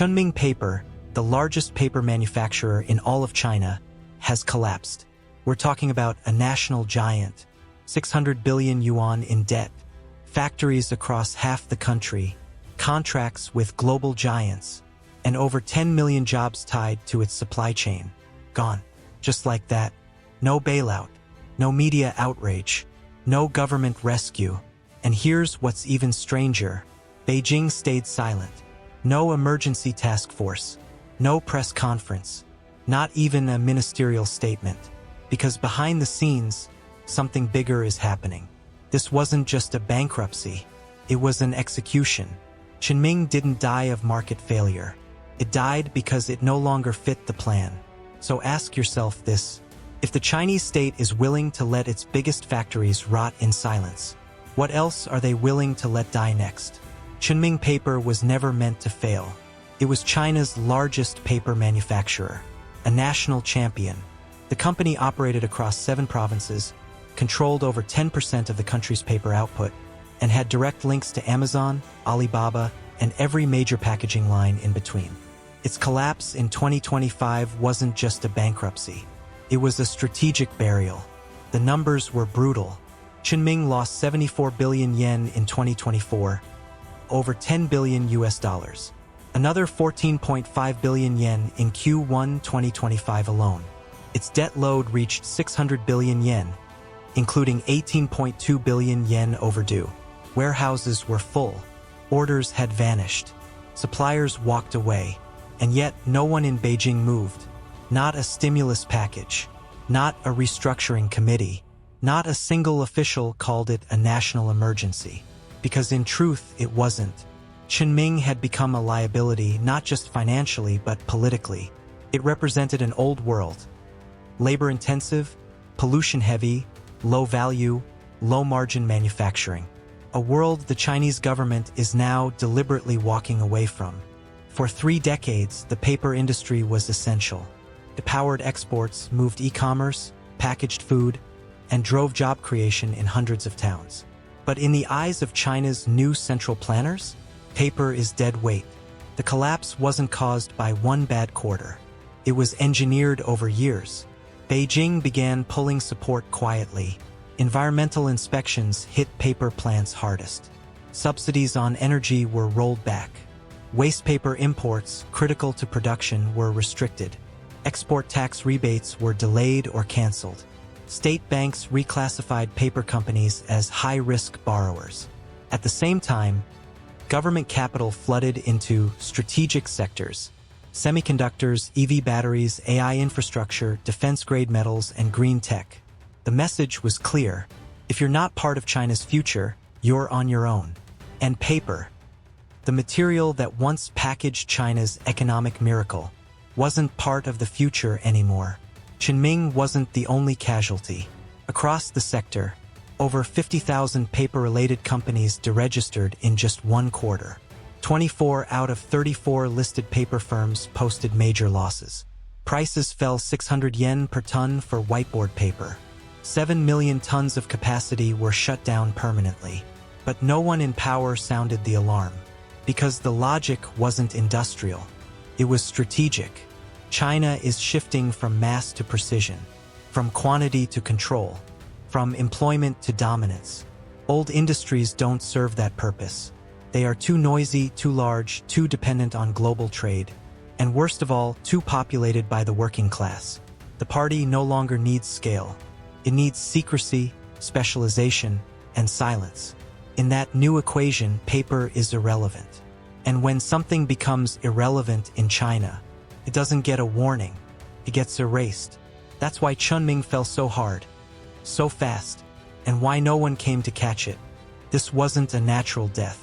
Chunming Paper, the largest paper manufacturer in all of China, has collapsed. We're talking about a national giant, 600 billion yuan in debt, factories across half the country, contracts with global giants, and over 10 million jobs tied to its supply chain. Gone. Just like that. No bailout, no media outrage, no government rescue. And here's what's even stranger. Beijing stayed silent. No emergency task force, no press conference, not even a ministerial statement. Because behind the scenes, something bigger is happening. This wasn't just a bankruptcy, it was an execution. Chunming didn't die of market failure. It died because it no longer fit the plan. So ask yourself this: if the Chinese state is willing to let its biggest factories rot in silence, what else are they willing to let die next? Chunming Paper was never meant to fail. It was China's largest paper manufacturer, a national champion. The company operated across 7 provinces, controlled over 10% of the country's paper output, and had direct links to Amazon, Alibaba, and every major packaging line in between. Its collapse in 2025 wasn't just a bankruptcy. It was a strategic burial. The numbers were brutal. Chunming lost 74 billion yen in 2024, over $10 billion US. Another 14.5 billion yen in Q1 2025 alone. Its debt load reached 600 billion yen, including 18.2 billion yen overdue. Warehouses were full. Orders had vanished. Suppliers walked away. And yet, no one in Beijing moved. Not a stimulus package. Not a restructuring committee. Not a single official called it a national emergency. Because in truth, it wasn't. Chunming had become a liability not just financially but politically. It represented an old world. Labor-intensive, pollution-heavy, low-value, low-margin manufacturing. A world the Chinese government is now deliberately walking away from. For 3 decades, the paper industry was essential. It powered exports, moved e-commerce, packaged food, and drove job creation in hundreds of towns. But in the eyes of China's new central planners, paper is dead weight. The collapse wasn't caused by one bad quarter. It was engineered over years. Beijing began pulling support quietly. Environmental inspections hit paper plants hardest. Subsidies on energy were rolled back. Waste paper imports, critical to production, were restricted. Export tax rebates were delayed or canceled. State banks reclassified paper companies as high-risk borrowers. At the same time, government capital flooded into strategic sectors: semiconductors, EV batteries, AI infrastructure, defense-grade metals, and green tech. The message was clear: if you're not part of China's future, you're on your own. And paper, the material that once packaged China's economic miracle, wasn't part of the future anymore. Chunming wasn't the only casualty. Across the sector, over 50,000 paper-related companies deregistered in just 1 quarter. 24 out of 34 listed paper firms posted major losses. Prices fell 600 yen per ton for whiteboard paper. 7 million tons of capacity were shut down permanently. But no one in power sounded the alarm. Because the logic wasn't industrial. It was strategic. China is shifting from mass to precision, from quantity to control, from employment to dominance. Old industries don't serve that purpose. They are too noisy, too large, too dependent on global trade, and worst of all, too populated by the working class. The party no longer needs scale. It needs secrecy, specialization, and silence. In that new equation, paper is irrelevant. And when something becomes irrelevant in China, it doesn't get a warning. It gets erased. That's why Chunming fell so hard, so fast, and why no one came to catch it. This wasn't a natural death.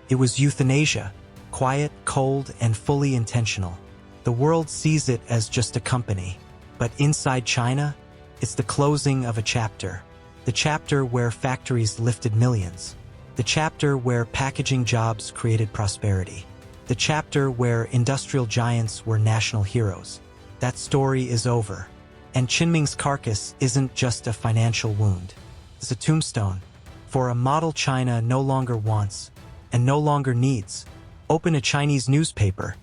It was euthanasia, quiet, cold, and fully intentional. The world sees it as just a company. But inside China, it's the closing of a chapter. The chapter where factories lifted millions. The chapter where packaging jobs created prosperity. The chapter where industrial giants were national heroes. That story is over. And Chunming's carcass isn't just a financial wound. It's a tombstone for a model China no longer wants and no longer needs. Open a Chinese newspaper,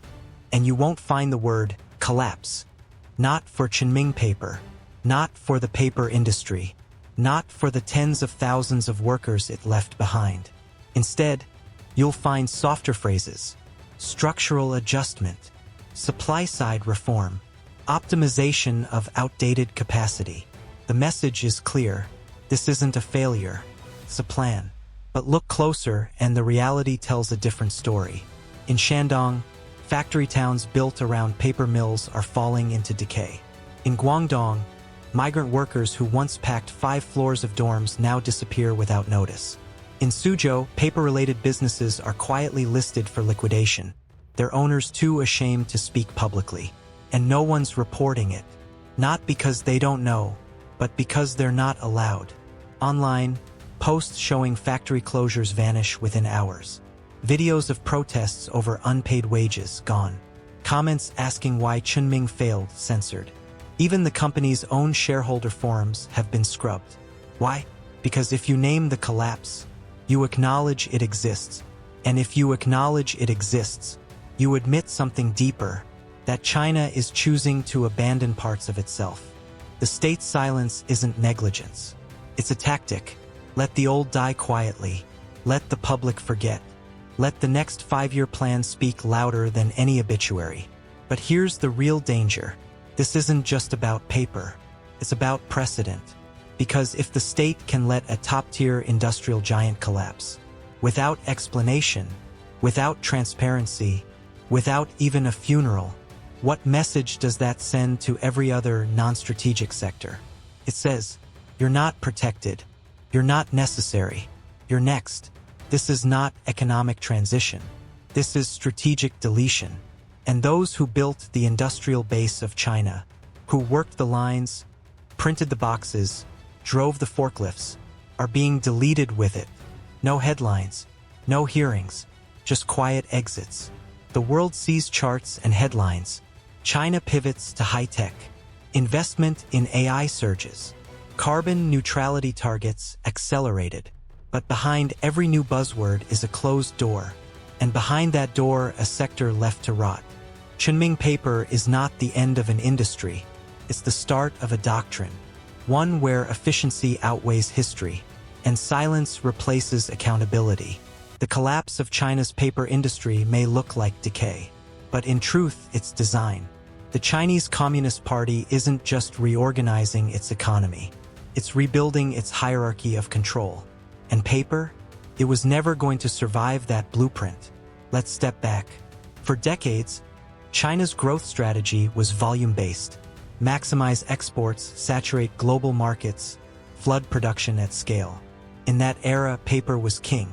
and you won't find the word collapse. Not for Qinming paper, not for the paper industry, not for the tens of thousands of workers it left behind. Instead, you'll find softer phrases: structural adjustment, supply-side reform, optimization of outdated capacity. The message is clear. This isn't a failure, it's a plan. But look closer and the reality tells a different story. In Shandong, factory towns built around paper mills are falling into decay. In Guangdong, migrant workers who once packed 5 floors of dorms now disappear without notice. In Suzhou, paper-related businesses are quietly listed for liquidation, their owners too ashamed to speak publicly. And no one's reporting it. Not because they don't know, but because they're not allowed. Online, posts showing factory closures vanish within hours. Videos of protests over unpaid wages gone. Comments asking why Qinming failed censored. Even the company's own shareholder forums have been scrubbed. Why? Because if you name the collapse, you acknowledge it exists. And if you acknowledge it exists, you admit something deeper, that China is choosing to abandon parts of itself. The state's silence isn't negligence. It's a tactic. Let the old die quietly. Let the public forget. Let the next 5-year plan speak louder than any obituary. But here's the real danger. This isn't just about paper. It's about precedent. Because if the state can let a top-tier industrial giant collapse, without explanation, without transparency, without even a funeral, what message does that send to every other non-strategic sector? It says, you're not protected. You're not necessary. You're next. This is not economic transition. This is strategic deletion. And those who built the industrial base of China, who worked the lines, printed the boxes, drove the forklifts, are being deleted with it. No headlines, no hearings, just quiet exits. The world sees charts and headlines. China pivots to high-tech. Investment in AI surges. Carbon neutrality targets accelerated. But behind every new buzzword is a closed door. And behind that door, a sector left to rot. Qinming paper is not the end of an industry. It's the start of a doctrine. One where efficiency outweighs history, and silence replaces accountability. The collapse of China's paper industry may look like decay, but in truth, it's design. The Chinese Communist Party isn't just reorganizing its economy. It's rebuilding its hierarchy of control. And paper? It was never going to survive that blueprint. Let's step back. For decades, China's growth strategy was volume-based. Maximize exports, saturate global markets, flood production at scale. In that era, paper was king.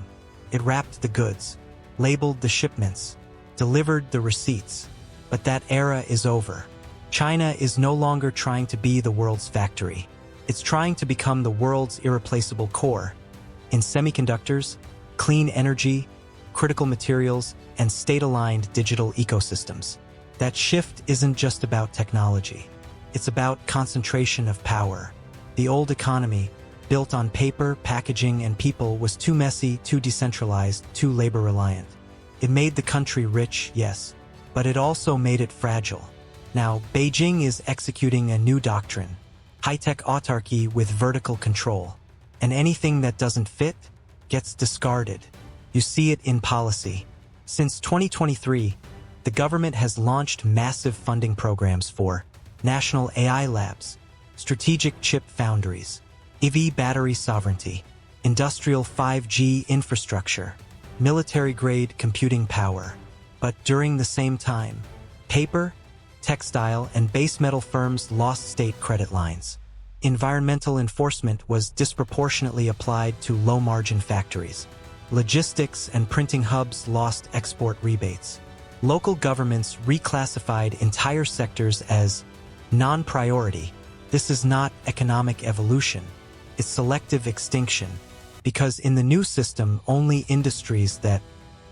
It wrapped the goods, labeled the shipments, delivered the receipts. But that era is over. China is no longer trying to be the world's factory. It's trying to become the world's irreplaceable core. In semiconductors, clean energy, critical materials, and state-aligned digital ecosystems. That shift isn't just about technology. It's about concentration of power. The old economy, built on paper, packaging, and people, was too messy, too decentralized, too labor-reliant. It made the country rich, yes, but it also made it fragile. Now, Beijing is executing a new doctrine, high-tech autarky with vertical control. And anything that doesn't fit gets discarded. You see it in policy. Since 2023, the government has launched massive funding programs for national AI labs, strategic chip foundries, EV battery sovereignty, industrial 5G infrastructure, military-grade computing power. But during the same time, paper, textile, and base metal firms lost state credit lines. Environmental enforcement was disproportionately applied to low-margin factories. Logistics and printing hubs lost export rebates. Local governments reclassified entire sectors as non-priority. This is not economic evolution. It's selective extinction. Because in the new system, only industries that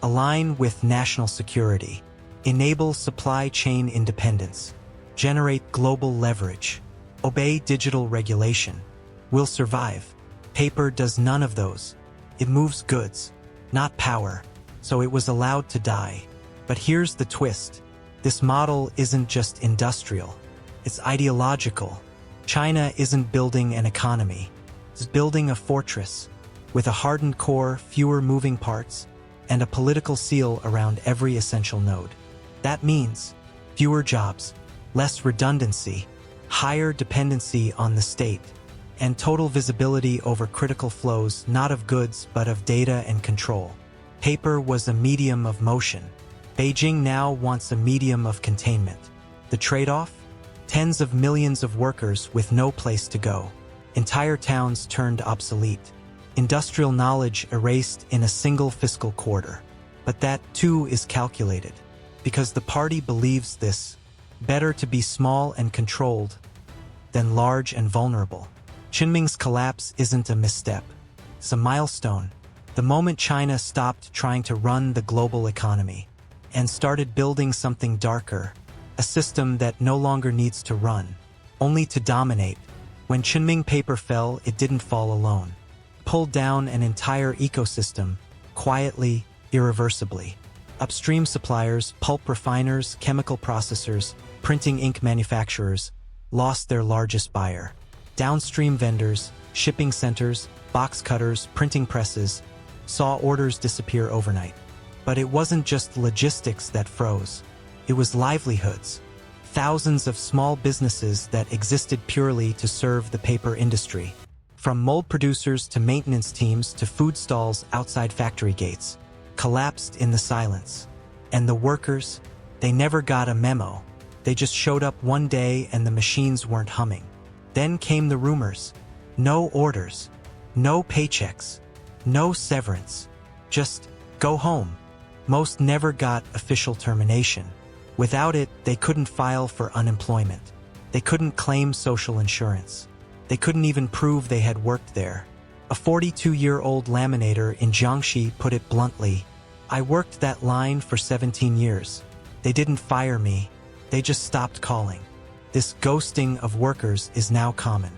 align with national security, enable supply chain independence, generate global leverage, obey digital regulation, will survive. Paper does none of those. It moves goods, not power, so it was allowed to die. But here's the twist. This model isn't just industrial, it's ideological. China isn't building an economy, it's building a fortress, with a hardened core, fewer moving parts, and a political seal around every essential node. That means fewer jobs, less redundancy, higher dependency on the state, and total visibility over critical flows not of goods but of data and control. Paper was a medium of motion. Beijing now wants a medium of containment. The trade-off? Tens of millions of workers with no place to go. Entire towns turned obsolete. Industrial knowledge erased in a single fiscal quarter. But that, too, is calculated. Because the party believes this. Better to be small and controlled than large and vulnerable. Qinming's collapse isn't a misstep. It's a milestone. The moment China stopped trying to run the global economy and started building something darker, a system that no longer needs to run, only to dominate. When Qinming paper fell, it didn't fall alone. It pulled down an entire ecosystem, quietly, irreversibly. Upstream suppliers, pulp refiners, chemical processors, printing ink manufacturers lost their largest buyer. Downstream vendors, shipping centers, box cutters, printing presses saw orders disappear overnight. But it wasn't just logistics that froze. It was livelihoods. Thousands of small businesses that existed purely to serve the paper industry. From mold producers to maintenance teams to food stalls outside factory gates, collapsed in the silence. And the workers, they never got a memo. They just showed up one day and the machines weren't humming. Then came the rumors. No orders, no paychecks, no severance. Just go home. Most never got official termination. Without it, they couldn't file for unemployment. They couldn't claim social insurance. They couldn't even prove they had worked there. A 42-year-old laminator in Jiangxi put it bluntly, "I worked that line for 17 years. They didn't fire me. They just stopped calling." This ghosting of workers is now common.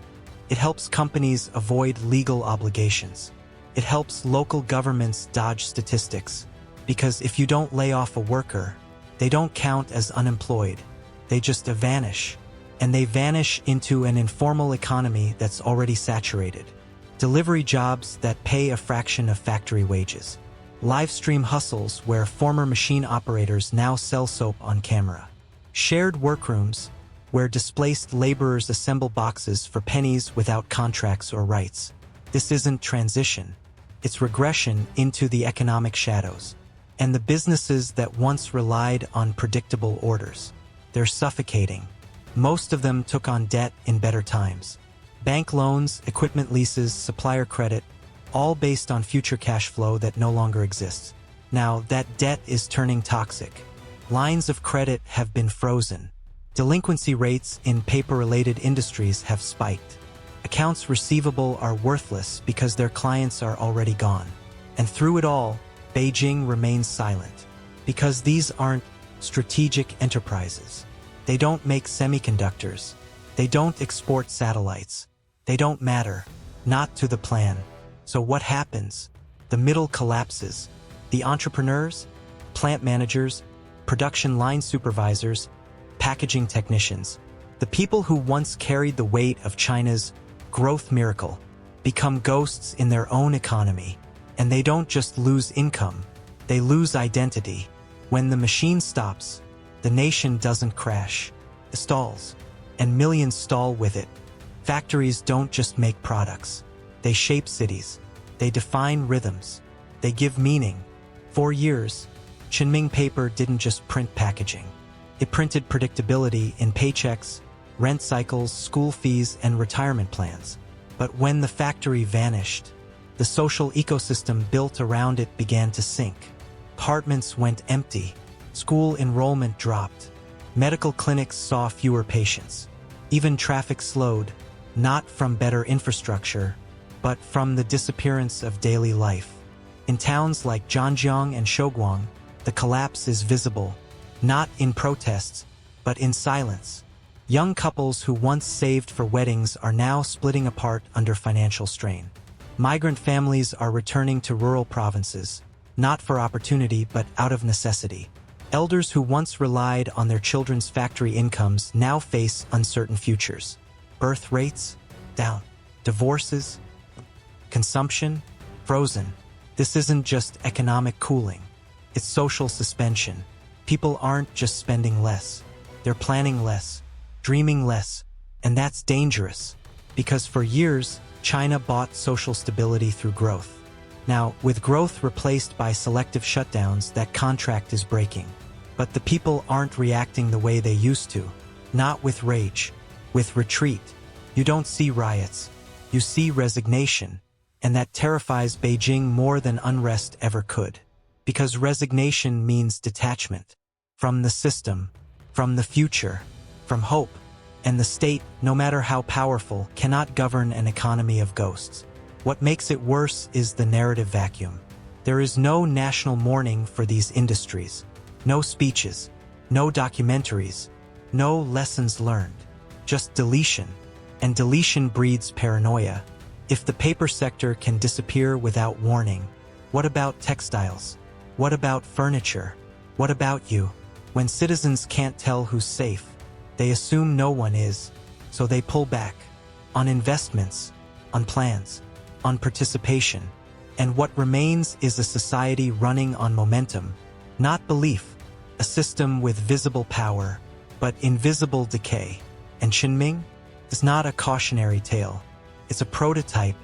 It helps companies avoid legal obligations. It helps local governments dodge statistics. Because if you don't lay off a worker, they don't count as unemployed. They just vanish. And they vanish into an informal economy that's already saturated. Delivery jobs that pay a fraction of factory wages. Live stream hustles where former machine operators now sell soap on camera. Shared workrooms where displaced laborers assemble boxes for pennies without contracts or rights. This isn't transition. It's regression into the economic shadows. And the businesses that once relied on predictable orders, they're suffocating. Most of them took on debt in better times. Bank loans, equipment leases, supplier credit, all based on future cash flow that no longer exists. Now, that debt is turning toxic. Lines of credit have been frozen. Delinquency rates in paper-related industries have spiked. Accounts receivable are worthless because their clients are already gone. And through it all, Beijing remains silent. Because these aren't strategic enterprises. They don't make semiconductors. They don't export satellites. They don't matter. Not to the plan. So what happens? The middle collapses. The entrepreneurs, plant managers, production line supervisors, packaging technicians, the people who once carried the weight of China's growth miracle, become ghosts in their own economy. And they don't just lose income, they lose identity. When the machine stops, the nation doesn't crash. It stalls. And millions stall with it. Factories don't just make products. They shape cities. They define rhythms. They give meaning. For years, Qinming paper didn't just print packaging. It printed predictability in paychecks, rent cycles, school fees, and retirement plans. But when the factory vanished, the social ecosystem built around it began to sink. Apartments went empty. School enrollment dropped. Medical clinics saw fewer patients. Even traffic slowed, not from better infrastructure, but from the disappearance of daily life. In towns like Zhangjiang and Shouguang, the collapse is visible, not in protests, but in silence. Young couples who once saved for weddings are now splitting apart under financial strain. Migrant families are returning to rural provinces, not for opportunity but out of necessity. Elders who once relied on their children's factory incomes now face uncertain futures. Birth rates, down. Divorces, consumption, frozen. This isn't just economic cooling. It's social suspension. People aren't just spending less. They're planning less, dreaming less, and that's dangerous. Because for years, China bought social stability through growth. Now, with growth replaced by selective shutdowns, that contract is breaking. But the people aren't reacting the way they used to. Not with rage, with retreat. You don't see riots. You see resignation. And that terrifies Beijing more than unrest ever could. Because resignation means detachment. From the system, from the future, from hope. And the state, no matter how powerful, cannot govern an economy of ghosts. What makes it worse is the narrative vacuum. There is no national mourning for these industries. No speeches, no documentaries, no lessons learned. Just deletion. And deletion breeds paranoia. If the paper sector can disappear without warning, what about textiles? What about furniture? What about you? When citizens can't tell who's safe, they assume no one is, so they pull back. On investments, on plans, on participation. And what remains is a society running on momentum, not belief. A system with visible power, but invisible decay. And Qinming is not a cautionary tale. It's a prototype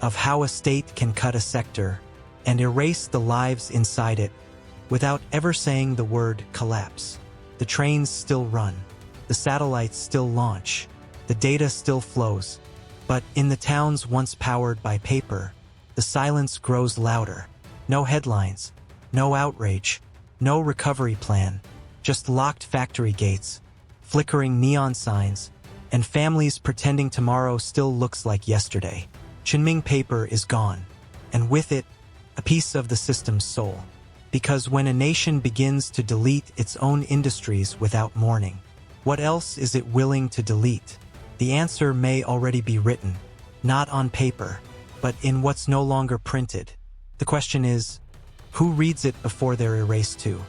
of how a state can cut a sector and erase the lives inside it without ever saying the word collapse. The trains still run. The satellites still launch. The data still flows. But in the towns once powered by paper, the silence grows louder. No headlines, no outrage, no recovery plan, just locked factory gates, flickering neon signs, and families pretending tomorrow still looks like yesterday. Qinming paper is gone, and with it, a piece of the system's soul. Because when a nation begins to delete its own industries without mourning, what else is it willing to delete? The answer may already be written, not on paper, but in what's no longer printed. The question is, who reads it before they're erased too?